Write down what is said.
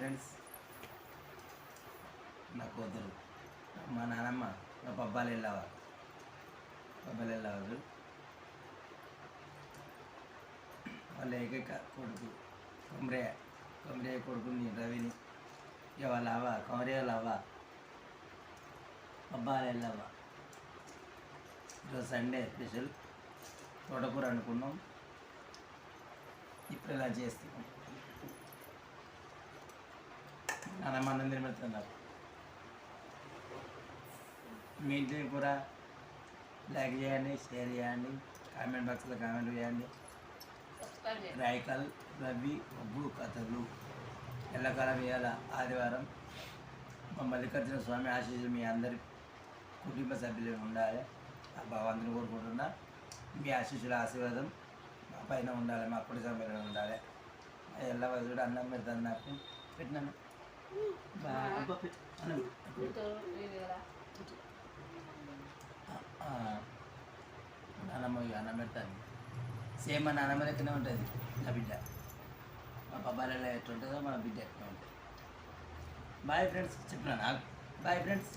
Friends, నా కూతురు మా నానమ్మ నా పబ్బాలు వెళ్ళావా వాళ్ళ ఏకైక కొడుకు కొమరయ్య కొడుకుని రవిని ఇక వాళ్ళ అవ్వ కొమరయ్య అవ్వ పబ్బాలు వెళ్ళావా. ఈరోజు సండే స్పెషల్ తోటకూర అనుకున్నాం, ఇప్పుడు ఇలా చేస్తున్నాం. నానమ్మ అన్నం తినబెడుతున్నారు. మీ ఇంటి కూర లైక్ చేయండి, షేర్ చేయండి, కామెంట్ బాక్స్లో కామెంట్ చేయండి. రాయకల్ రవి ఒగ్గు కథలు ఎల్లకాలం ఇవాళ ఆదివారం. మా మల్లికార్జున స్వామి ఆశీస్సులు మీ అందరి కుటుంబ సభ్యులు ఉండాలి. ఆ భగవంతుని కోరుకుంటున్నా. మీ ఆశీస్సుల ఆశీర్వాదం మా పైన ఉండాలి, మా కుడి సభ్యులు ఉండాలి. ఎల్ల వయసు అన్నం పెడతాను, నాకు పెట్టినాను. నానమ్మ అన్నం పెడతాను. సేమ్ మా నానమ్మ లెక్కనే ఉంటుంది నా బిడ్డ. మా పబ్బాలలో ఎట్లా ఉంటుందో మన బిడ్డ ఎట్లా ఉంటుంది. బాయ్ ఫ్రెండ్స్ చెప్పినా నాకు. Bye friends.